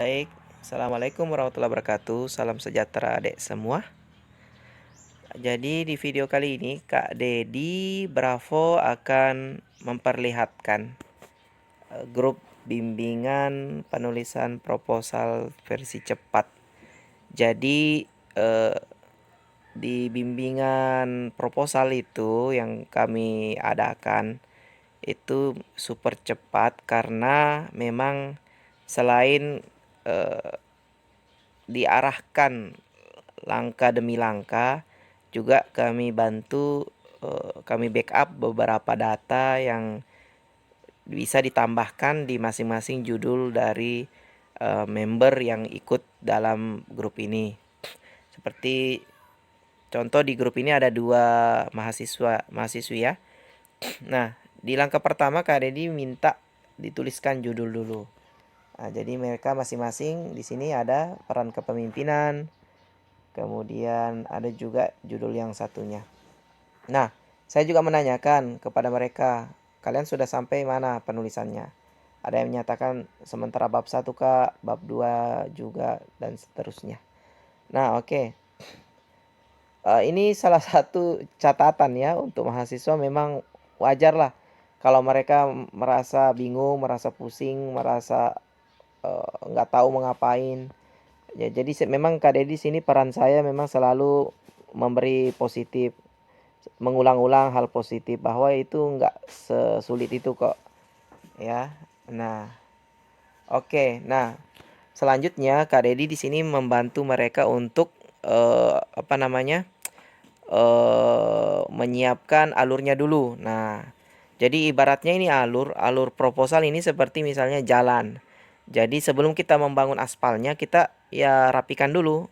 Baik, Assalamualaikum warahmatullahi wabarakatuh. Salam sejahtera adik semua. Jadi di video kali ini Kak Dedi Bravo akan memperlihatkan grup bimbingan penulisan proposal versi cepat. Jadi di bimbingan proposal itu yang kami adakan itu super cepat karena memang selain diarahkan langkah demi langkah, juga kami bantu kami backup beberapa data yang bisa ditambahkan di masing-masing judul dari member yang ikut dalam grup ini. Seperti contoh di grup ini ada 2 mahasiswi ya. Nah, di langkah pertama Kak Dedi minta dituliskan judul dulu. Nah, jadi mereka masing-masing di sini ada peran kepemimpinan, kemudian ada juga judul yang satunya. Nah, saya juga menanyakan kepada mereka, kalian sudah sampai mana penulisannya? Ada yang menyatakan sementara bab 1 Kak, bab 2 juga, dan seterusnya. Nah, oke. Ini salah satu catatan ya untuk mahasiswa, memang wajar lah kalau mereka merasa bingung, merasa pusing, merasa nggak tahu mau ngapain. Ya, jadi memang Kak Dedi sini peran saya memang selalu memberi positif, mengulang-ulang hal positif bahwa itu nggak sesulit itu kok, ya. Nah, oke. Nah, selanjutnya Kak Dedi di sini membantu mereka untuk apa namanya? Menyiapkan alurnya dulu. Nah, jadi ibaratnya ini alur proposal ini seperti misalnya jalan. Jadi sebelum kita membangun aspalnya, kita ya rapikan dulu.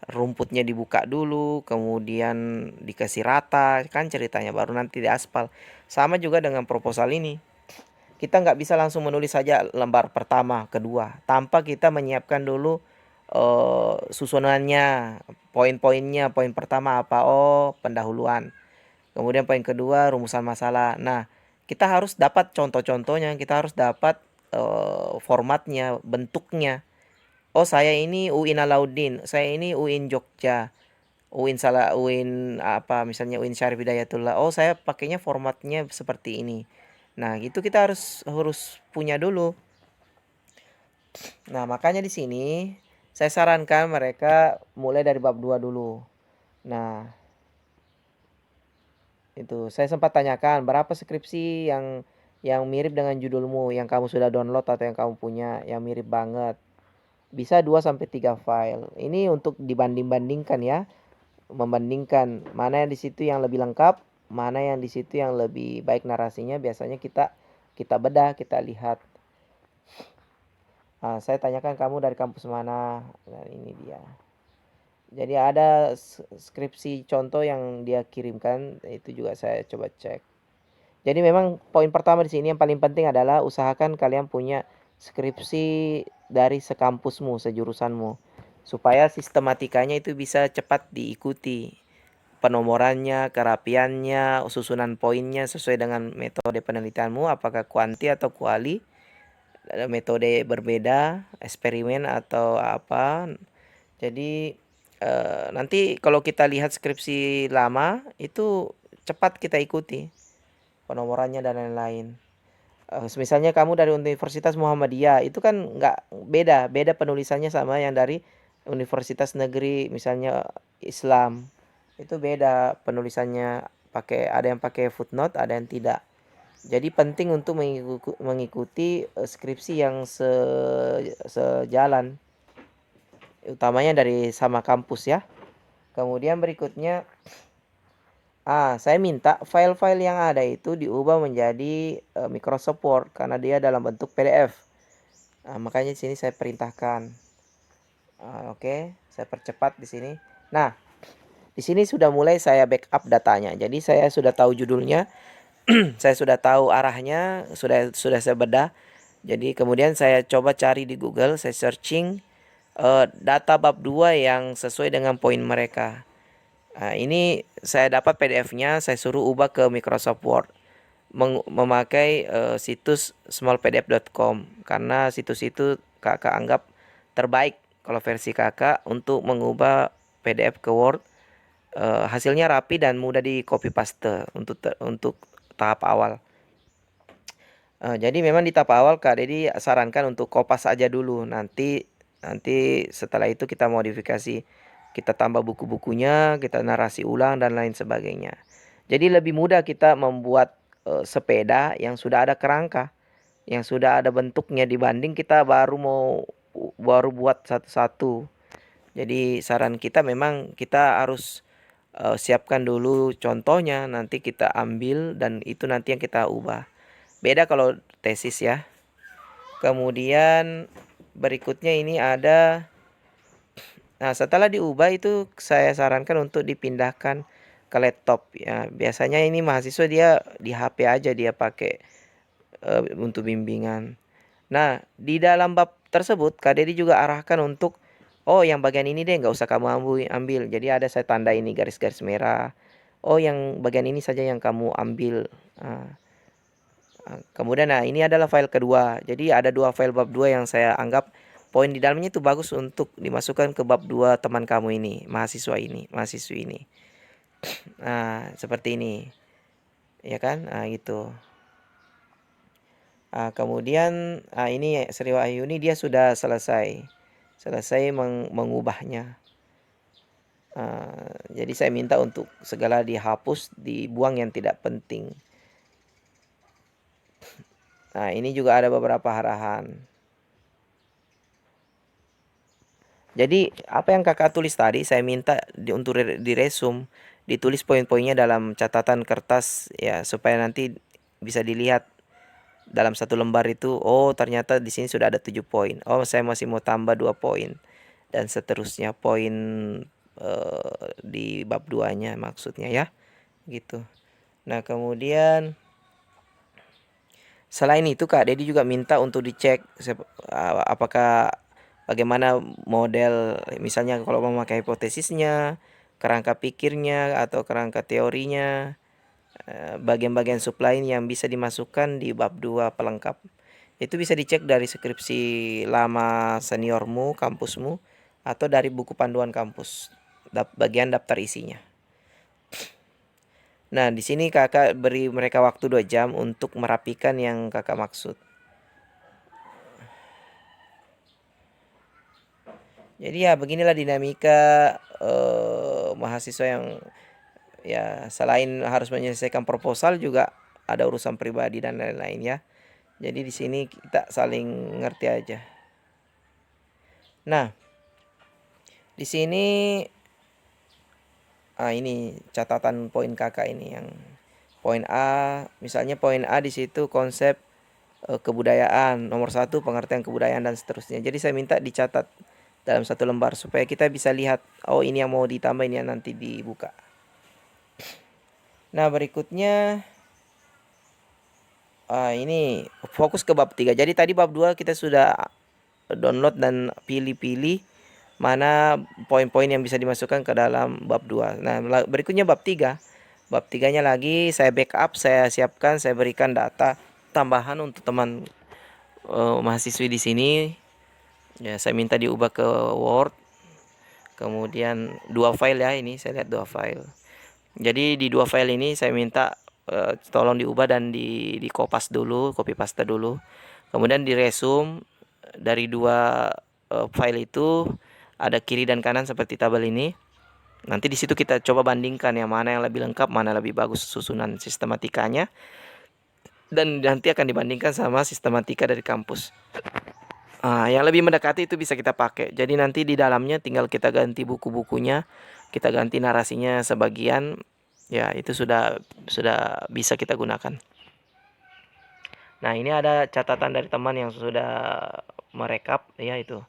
Rumputnya dibuka dulu, kemudian dikasih rata, kan ceritanya baru nanti diaspal. Sama juga dengan proposal ini. Kita nggak bisa langsung menulis saja lembar pertama, kedua, tanpa kita menyiapkan dulu susunannya, poin-poinnya. Poin pertama apa? Oh, pendahuluan. Kemudian poin kedua, rumusan masalah. Nah, kita harus dapat contoh-contohnya, kita harus dapat formatnya, bentuknya. Oh, saya ini UIN Alauddin, saya ini UIN Jogja, UIN apa misalnya UIN Syarif Hidayatullah. Oh, saya pakainya formatnya seperti ini. Nah, itu kita harus punya dulu. Nah, makanya di sini saya sarankan mereka mulai dari bab 2 dulu. Nah, itu saya sempat tanyakan berapa skripsi yang mirip dengan judulmu, yang kamu sudah download atau yang kamu punya yang mirip banget. Bisa 2 sampai 3 file. Ini untuk dibanding-bandingkan ya. Membandingkan mana yang di situ yang lebih lengkap, mana yang di situ yang lebih baik narasinya, biasanya kita bedah, kita lihat. Saya tanyakan kamu dari kampus mana. Nah, ini dia. Jadi ada skripsi contoh yang dia kirimkan, itu juga saya coba cek. Jadi memang poin pertama di sini yang paling penting adalah usahakan kalian punya skripsi dari sekampusmu, sejurusanmu, supaya sistematikanya itu bisa cepat diikuti. Penomorannya, kerapiannya, susunan poinnya sesuai dengan metode penelitianmu, apakah kuanti atau kuali, metode berbeda, eksperimen atau apa. Jadi nanti kalau kita lihat skripsi lama itu cepat kita ikuti penomorannya dan lain-lain. Misalnya kamu dari Universitas Muhammadiyah, itu kan nggak beda penulisannya sama yang dari universitas negeri misalnya Islam. Itu beda penulisannya, ada yang pakai footnote, ada yang tidak. Jadi penting untuk mengikuti skripsi yang sejalan, utamanya dari sama kampus ya. Kemudian berikutnya, saya minta file-file yang ada itu diubah menjadi Microsoft Word karena dia dalam bentuk PDF. Makanya di sini saya perintahkan. Oke, saya percepat di sini. Nah, di sini sudah mulai saya backup datanya. Jadi saya sudah tahu judulnya, saya sudah tahu arahnya, sudah saya bedah. Jadi kemudian saya coba cari di Google, saya searching data bab 2 yang sesuai dengan poin mereka. Ini saya dapat PDF-nya, saya suruh ubah ke Microsoft Word memakai situs smallpdf.com, karena situs itu kakak anggap terbaik kalau versi kakak untuk mengubah PDF ke Word. Hasilnya rapi dan mudah di copy paste untuk tahap awal. Jadi memang di tahap awal Kak Dedi sarankan untuk kopas aja dulu. Nanti setelah itu kita modifikasi, kita tambah buku-bukunya, kita narasi ulang dan lain sebagainya. Jadi lebih mudah kita membuat sepeda yang sudah ada kerangka, yang sudah ada bentuknya dibanding kita baru buat satu-satu. Jadi saran kita memang kita harus siapkan dulu contohnya, nanti kita ambil dan itu nanti yang kita ubah. Beda kalau tesis ya. Kemudian berikutnya ini ada, nah setelah diubah itu saya sarankan untuk dipindahkan ke laptop ya. Biasanya ini mahasiswa dia di HP aja dia pakai untuk bimbingan. Nah, di dalam bab tersebut Kak Dedi juga arahkan untuk, oh yang bagian ini deh nggak usah kamu ambil. Jadi ada saya tanda ini garis-garis merah. Oh yang bagian ini saja yang kamu ambil. Kemudian nah ini adalah file kedua. Jadi ada dua file bab 2 yang saya anggap poin di dalamnya itu bagus untuk dimasukkan ke bab 2 teman kamu ini, mahasiswi ini. Nah, seperti ini. Ya kan? Nah, gitu. Kemudian ini Sri Wahyuni dia sudah selesai mengubahnya. Jadi saya minta untuk segala dihapus, dibuang yang tidak penting. Nah, ini juga ada beberapa arahan. Jadi apa yang kakak tulis tadi saya minta untuk diresum, ditulis poin-poinnya dalam catatan kertas ya supaya nanti bisa dilihat dalam satu lembar itu. Oh ternyata di sini sudah ada 7 poin. Oh saya masih mau tambah 2 poin dan seterusnya poin di bab 2-nya maksudnya ya gitu. Nah kemudian selain itu Kak Dedi juga minta untuk dicek apakah bagaimana model, misalnya kalau memakai hipotesisnya, kerangka pikirnya atau kerangka teorinya, bagian-bagian sublain yang bisa dimasukkan di bab 2 pelengkap. Itu bisa dicek dari skripsi lama seniormu, kampusmu, atau dari buku panduan kampus, bagian daftar isinya. Nah, di sini kakak beri mereka waktu 2 jam untuk merapikan yang kakak maksud. Jadi ya beginilah dinamika mahasiswa yang ya selain harus menyelesaikan proposal juga ada urusan pribadi dan lain-lain ya. Jadi di sini kita saling ngerti aja. Nah, di sini ini catatan poin kakak ini yang poin A, misalnya poin A di situ konsep kebudayaan, nomor 1 pengertian kebudayaan dan seterusnya. Jadi saya minta dicatat dalam satu lembar supaya kita bisa lihat, oh ini yang mau ditambah, ini yang nanti dibuka. Nah berikutnya ini fokus ke bab 3. Jadi tadi bab 2 kita sudah download dan pilih-pilih mana poin-poin yang bisa dimasukkan ke dalam bab 2. Nah berikutnya bab 3. Bab 3-nya lagi saya backup, saya siapkan, saya berikan data tambahan untuk teman mahasiswi di sini. Ya saya minta diubah ke Word. Kemudian 2 file ya, ini saya lihat 2 file. Jadi di 2 file ini saya minta tolong diubah dan di kopas dulu, copy paste dulu. Kemudian diresum dari 2 file itu, ada kiri dan kanan seperti tabel ini. Nanti di situ kita coba bandingkan yang mana yang lebih lengkap, mana lebih bagus susunan sistematikanya. Dan nanti akan dibandingkan sama sistematika dari kampus. Yang lebih mendekati itu bisa kita pakai. Jadi nanti di dalamnya tinggal kita ganti buku-bukunya, kita ganti narasinya sebagian. Ya, itu sudah bisa kita gunakan. Nah, ini ada catatan dari teman yang sudah merekap ya, itu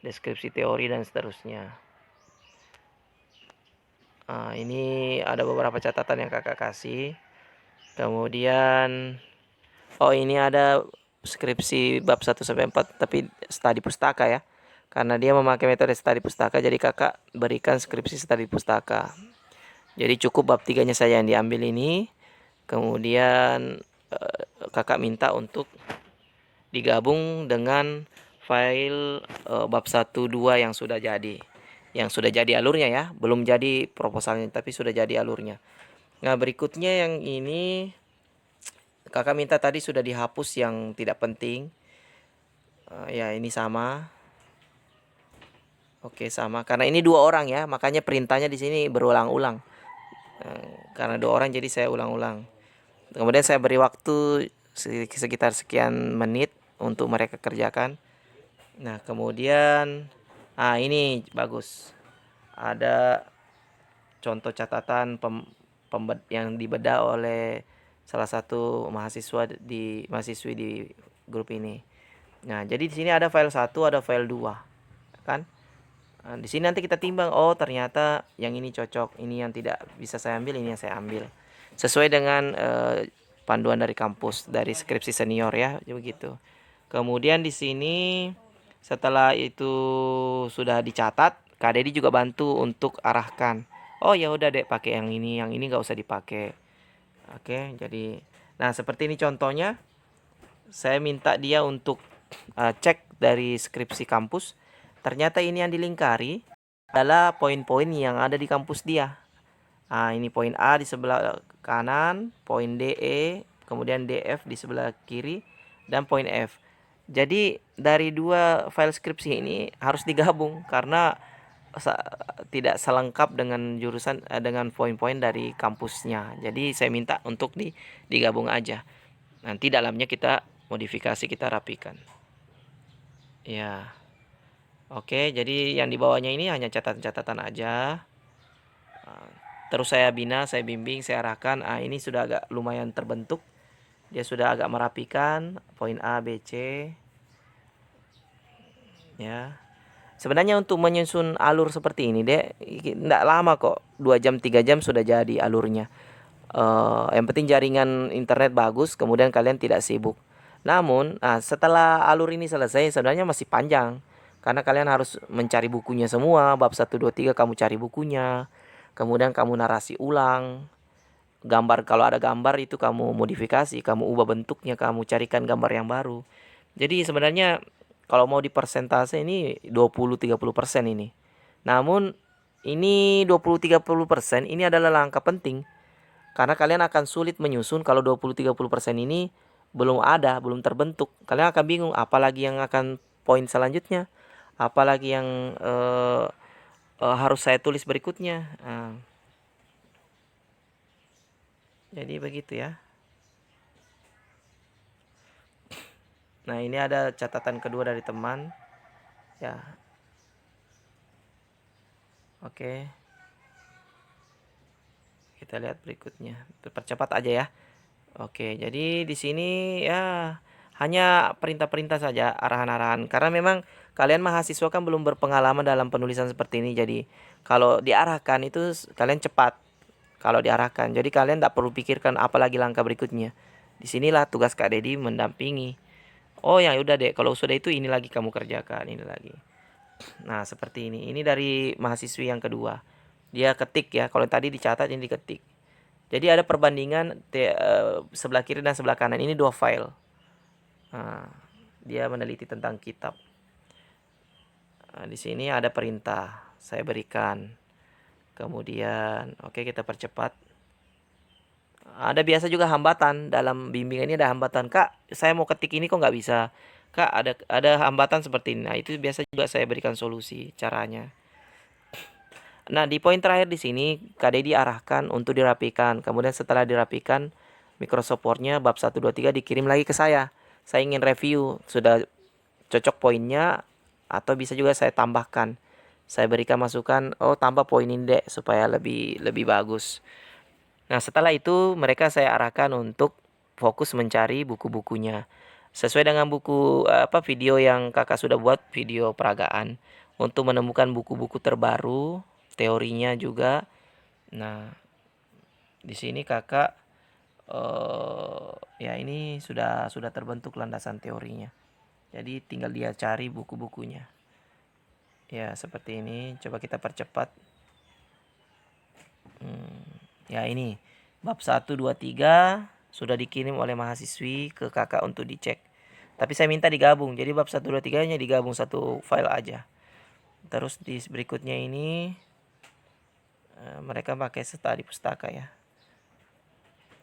deskripsi teori dan seterusnya. Ini ada beberapa catatan yang kakak kasih. Kemudian ini ada skripsi bab 1 sampai 4 tapi studi pustaka ya. Karena dia memakai metode studi pustaka, jadi kakak berikan skripsi studi pustaka. Jadi cukup bab 3-nya saya yang diambil ini. Kemudian kakak minta untuk digabung dengan file bab 1 2 yang sudah jadi. Yang sudah jadi alurnya ya, belum jadi proposalnya tapi sudah jadi alurnya. Nah, berikutnya yang ini kakak minta tadi sudah dihapus yang tidak penting. Ya, ini sama. Oke, sama. Karena ini 2 orang ya, makanya perintahnya di sini berulang-ulang. Karena 2 orang jadi saya ulang-ulang. Kemudian saya beri waktu sekitar sekian menit untuk mereka kerjakan. Nah, kemudian ini bagus. Ada contoh catatan yang dibedah oleh salah satu mahasiswi di grup ini. Nah, jadi di sini ada file 1, ada file 2, kan? Nah, di sini nanti kita timbang, oh ternyata yang ini cocok, ini yang tidak bisa saya ambil, ini yang saya ambil. Sesuai dengan panduan dari kampus, dari skripsi senior ya, begitu. Kemudian di sini setelah itu sudah dicatat, Kak Dedi juga bantu untuk arahkan. Oh ya udah dek, pakai yang ini nggak usah dipakai. Oke, jadi nah seperti ini contohnya. Saya minta dia untuk cek dari skripsi kampus. Ternyata ini yang dilingkari adalah poin-poin yang ada di kampus dia. Ini poin A di sebelah kanan, poin DE, kemudian DF di sebelah kiri, dan poin F. Jadi dari 2 file skripsi ini harus digabung karena tidak selengkap dengan jurusan dengan poin-poin dari kampusnya. Jadi saya minta untuk digabung aja. Nanti dalamnya kita modifikasi, kita rapikan. Ya. Oke, jadi yang di bawahnya ini hanya catatan-catatan aja. Terus saya bina, saya bimbing, saya arahkan. Ini sudah agak lumayan terbentuk. Dia sudah agak merapikan poin A, B, C. Ya. Sebenarnya untuk menyusun alur seperti ini, Dek, enggak lama kok. 2 jam, 3 jam sudah jadi alurnya. Yang penting jaringan internet bagus, kemudian kalian tidak sibuk. Namun, setelah alur ini selesai, sebenarnya masih panjang. Karena kalian harus mencari bukunya semua, bab 1, 2, 3 kamu cari bukunya. Kemudian kamu narasi ulang. Gambar, kalau ada gambar itu kamu modifikasi, kamu ubah bentuknya, kamu carikan gambar yang baru. Jadi sebenarnya kalau mau di persentase ini 20-30% ini. Namun ini 20-30% ini adalah langkah penting. Karena kalian akan sulit menyusun kalau 20-30% ini belum ada, belum terbentuk. Kalian akan bingung apalagi yang akan poin selanjutnya, apalagi yang harus saya tulis berikutnya. Jadi begitu ya. Nah, ini ada catatan kedua dari teman. Ya. Oke. Kita lihat berikutnya. Percepat aja ya. Oke, jadi di sini ya hanya perintah-perintah saja, arahan-arahan. Karena memang kalian mahasiswa kan belum berpengalaman dalam penulisan seperti ini. Jadi kalau diarahkan itu kalian cepat. Kalau diarahkan, jadi kalian tidak perlu pikirkan apalagi langkah berikutnya. Disinilah tugas Kak Dedi mendampingi. Oh ya udah deh, kalau sudah itu ini lagi kamu kerjakan, ini lagi. Nah seperti ini. Ini dari mahasiswi yang kedua. Dia ketik ya. Kalau tadi dicatat, ini diketik. Jadi ada perbandingan sebelah kiri dan sebelah kanan. Ini 2 file. Dia meneliti tentang kitab. Di sini ada perintah. Saya berikan. Kemudian, oke, kita percepat. Ada biasa juga hambatan dalam bimbingan ini, ada hambatan. Kak, saya mau ketik ini kok nggak bisa. Kak, ada hambatan seperti ini. Nah, itu biasa juga saya berikan solusi caranya. Nah, di poin terakhir di sini Kak Dedi arahkan untuk dirapikan. Kemudian setelah dirapikan, Microsoft Word-nya bab 1 2 3 dikirim lagi ke saya. Saya ingin review, sudah cocok poinnya atau bisa juga saya tambahkan. Saya berikan masukan, oh tambah poin ini deh supaya lebih bagus. Nah, setelah itu mereka saya arahkan untuk fokus mencari buku-bukunya. Sesuai dengan buku video yang Kakak sudah buat, video peragaan, untuk menemukan buku-buku terbaru, teorinya juga. Nah, di sini Kakak ya ini sudah terbentuk landasan teorinya. Jadi tinggal dia cari buku-bukunya. Ya, seperti ini. Coba kita percepat. Ya, ini bab 1 2 3 sudah dikirim oleh mahasiswi ke Kakak untuk dicek. Tapi saya minta digabung. Jadi bab 1, 2, 3-nya digabung satu file aja. Terus di berikutnya ini mereka pakai study pustaka ya.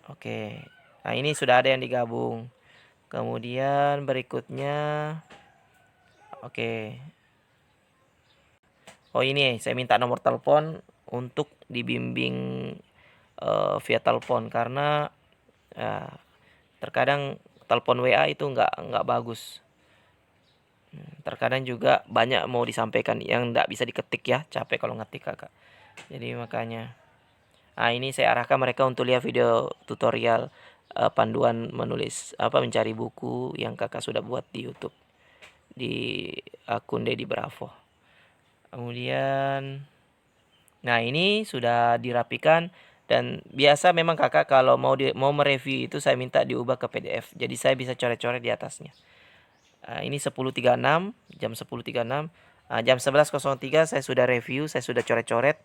Oke. Nah, ini sudah ada yang digabung. Kemudian berikutnya oke. Oh, ini saya minta nomor telepon untuk dibimbing via telepon karena terkadang telepon WA itu nggak bagus. Terkadang juga banyak mau disampaikan yang nggak bisa diketik ya, capek kalau ngetik kakak. Jadi makanya, ini saya arahkan mereka untuk lihat video tutorial panduan menulis mencari buku yang kakak sudah buat di YouTube di akun Dedi Bravo. Kemudian, nah ini sudah dirapikan dan biasa memang kakak kalau mau mereview itu saya minta diubah ke PDF. Jadi saya bisa coret-coret di atasnya. Ini 10.36, jam 10.36. Jam 11.03 saya sudah review, saya sudah coret-coret.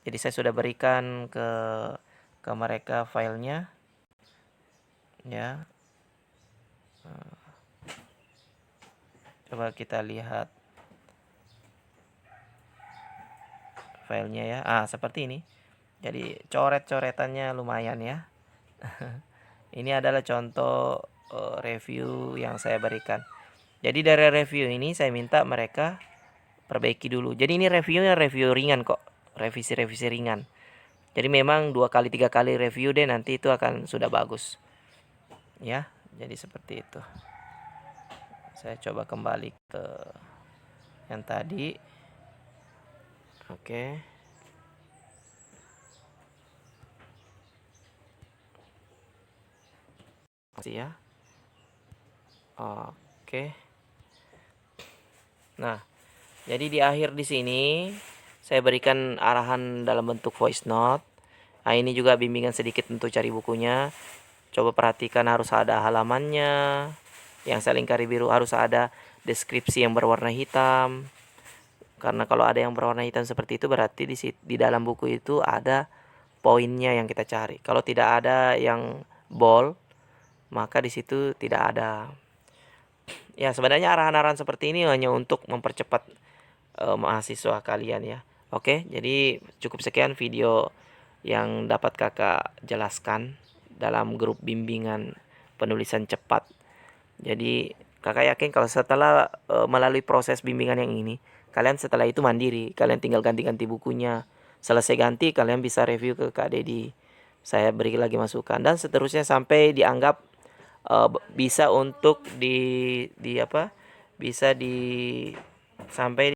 Jadi saya sudah berikan ke mereka filenya. Ya. Coba kita lihat filenya ya. Seperti ini. Jadi coret-coretannya lumayan ya. Ini adalah contoh review yang saya berikan. Jadi dari review ini saya minta mereka perbaiki dulu. Jadi ini reviewnya review ringan kok. Revisi-revisi ringan. Jadi memang 2 kali 3 kali review deh nanti itu akan sudah bagus. Ya, jadi seperti itu. Saya coba kembali ke yang tadi. Oke. Masih ya. Oke. Nah, jadi di akhir di sini saya berikan arahan dalam bentuk voice note. Ini juga bimbingan sedikit untuk cari bukunya. Coba perhatikan harus ada halamannya. Yang saya lingkari biru harus ada deskripsi yang berwarna hitam. Karena kalau ada yang berwarna hitam seperti itu berarti di dalam buku itu ada poinnya yang kita cari. Kalau tidak ada yang bold, maka di situ tidak ada. Ya, sebenarnya arahan-arahan seperti ini hanya untuk mempercepat mahasiswa kalian ya. Oke, jadi cukup sekian video yang dapat kakak jelaskan dalam grup bimbingan penulisan cepat. Jadi kakak yakin kalau setelah melalui proses bimbingan yang ini, kalian setelah itu mandiri, kalian tinggal ganti-ganti bukunya. Selesai ganti, kalian bisa review ke Kak Dedi. Saya beri lagi masukan dan seterusnya sampai dianggap bisa untuk bisa sampai